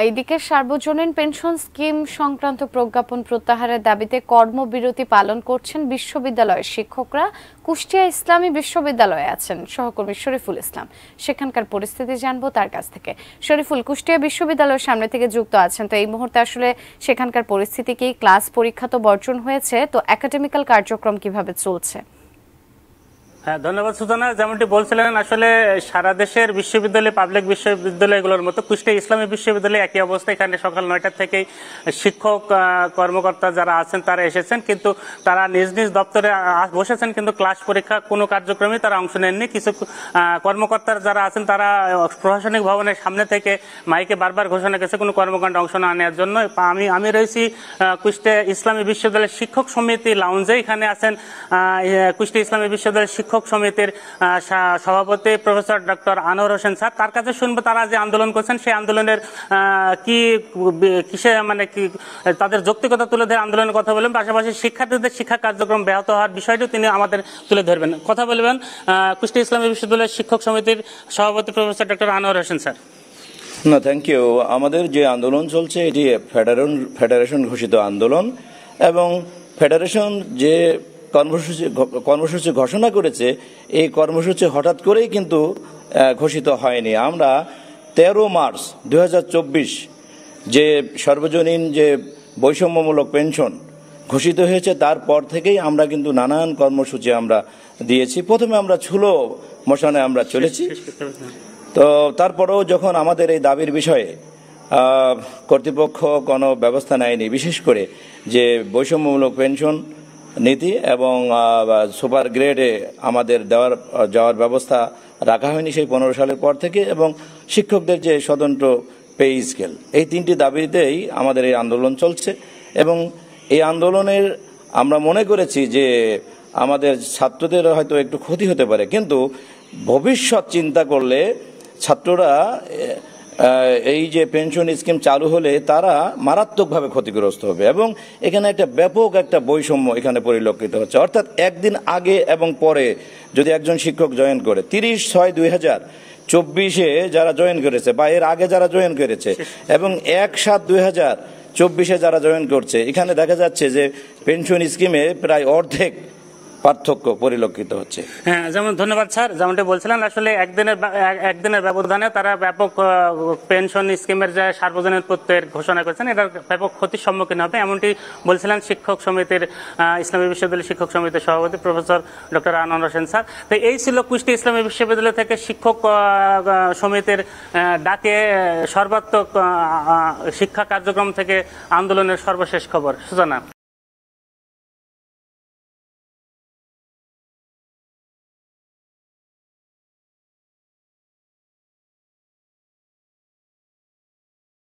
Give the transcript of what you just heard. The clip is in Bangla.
এদিকে সার্বজনীন পেনশন স্কিম সংক্রান্ত প্রজ্ঞাপন প্রত্যাহারের দাবিতে কর্মবিরতি পালন করছেন বিশ্ববিদ্যালয়ের শিক্ষকরা। কুষ্টিয়া ইসলামী বিশ্ববিদ্যালয়ে আছেন সহকর্মী শরীফুল ইসলাম, সেখানকার পরিস্থিতি জানবো তার কাছ থেকে। শরীফুল, কুষ্টিয়া বিশ্ববিদ্যালয়ের সামনে থেকে যুক্ত আছেন, তো এই মুহূর্তে আসলে সেখানকার পরিস্থিতি কি? ক্লাস পরীক্ষা তো বর্জন হয়েছে, তো একাডেমিক্যাল কার্যক্রম কিভাবে চলছে? হ্যাঁ, ধন্যবাদ সুজানা। যেমনটি বলছিলেন, আসলে সারা দেশের বিশ্ববিদ্যালয়, পাবলিক বিশ্ববিদ্যালয়গুলোর মতো কুষ্টিয়া ইসলামী বিশ্ববিদ্যালয়ে একই অবস্থা। এখানে সকাল ৯টা থেকেই শিক্ষক কর্মকর্তা যারা আছেন তারা এসেছেন, কিন্তু তারা নিজ নিজ দপ্তরে বসেছেন, কিন্তু ক্লাস পরীক্ষা কোনো কার্যক্রমে তারা অংশ নেননি। কিছু কর্মকর্তারা যারা আছেন তারা প্রশাসনিক ভবনের সামনে থেকে মাইকে বারবার ঘোষণা করেছে কোনো কর্মকাণ্ড অংশ না নেওয়ার জন্য। আমি রয়েছি কুষ্টিয়া ইসলামী বিশ্ববিদ্যালয়ের শিক্ষক সমিতি লাউঞ্জে। এখানে আছেন কুষ্টিয়া ইসলামী বিশ্ববিদ্যালয়ের শিক্ষক সমিতির সভাপতি professor doctor Anwar Hossain sir. তার কাছে শুনবো তারা যে আন্দোলন করছেন সেই আন্দোলনের কিসে কি তাদের যৌক্তিকতা তুলে ধরে আন্দোলনের কথা বলবেন, পাশাপাশি শিক্ষার্থীদের শিক্ষা কার্যক্রম ব্যাহত হওয়ার বিষয়টিও তিনি আমাদের তুলে ধরবেন। কথা বলবেন কুষ্টিয়া ইসলামী বিশ্ববিদ্যালয়ের শিক্ষক সমিতির সভাপতি professor doctor Anwar Hossain sir. না, থ্যাংক ইউ। আমাদের যে আন্দোলন চলছে এটি ফেডারেশন ঘোষিত আন্দোলন, এবং ফেডারেশন যে কর্মসূচি ঘোষণা করেছে এই কর্মসূচি হঠাৎ করেই কিন্তু ঘোষিত হয়নি। আমরা 13 মার্চ 2024 যে সর্বজনীন যে বৈষম্যমূলক পেনশন ঘোষিত হয়েছে তারপর থেকেই আমরা কিন্তু নানান কর্মসূচি আমরা দিয়েছি। প্রথমে আমরা ছুলো মোশনে আমরা চলেছি, তো তারপরেও যখন আমাদের এই দাবির বিষয়ে কর্তৃপক্ষ কোনো ব্যবস্থা নেয়নি, বিশেষ করে যে বৈষম্যমূলক পেনশন নীতি এবং সুপার গ্রেডে আমাদের যাওয়ার ব্যবস্থা রাখা হয়নি সেই 15 সালের পর থেকে, এবং শিক্ষকদের যে স্বতন্ত্র পে স্কেল, এই 3টি দাবিতেই আমাদের এই আন্দোলন চলছে। এবং এই আন্দোলনের আমরা মনে করেছি যে আমাদের ছাত্রদের হয়তো একটু ক্ষতি হতে পারে, কিন্তু ভবিষ্যৎ চিন্তা করলে ছাত্ররা এই যে পেনশন স্কিম চালু হলে তারা মারাত্মকভাবে ক্ষতিগ্রস্ত হবে, এবং এখানে একটা ব্যাপক একটা বৈষম্য এখানে পরিলক্ষিত হচ্ছে। অর্থাৎ একদিন আগে এবং পরে যদি একজন শিক্ষক জয়েন করে 30/6/2024 যারা জয়েন করেছে বা এর আগে যারা জয়েন করেছে এবং 1/7/2024 যারা জয়েন করছে, এখানে দেখা যাচ্ছে যে পেনশন স্কিমে প্রায় অর্ধেক পার্থক্য পরিলক্ষিত হচ্ছে। হ্যাঁ, যেমন ধন্যবাদ স্যার। যেমনটা বলছিলেন, আসলে একদিনের ব্যবধানে তারা ব্যাপক পেনশন স্কিমের যে সার্বজনীন প্রত্যয়ের ঘোষণা করেছেন, এটার ব্যাপক ক্ষতির সম্মুখীন হবে, এমনটি বলছিলেন শিক্ষক সমিতির ইসলামী বিশ্ববিদ্যালয় শিক্ষক সমিতির সভাপতি professor doctor Anwar Hossain sir. তো এই ছিল কুষ্টিয়া ইসলামী বিশ্ববিদ্যালয় থেকে শিক্ষক সমিতির ডাকে সর্বাত্মক শিক্ষা কার্যক্রম থেকে আন্দোলনের সর্বশেষ খবর। সুজানা।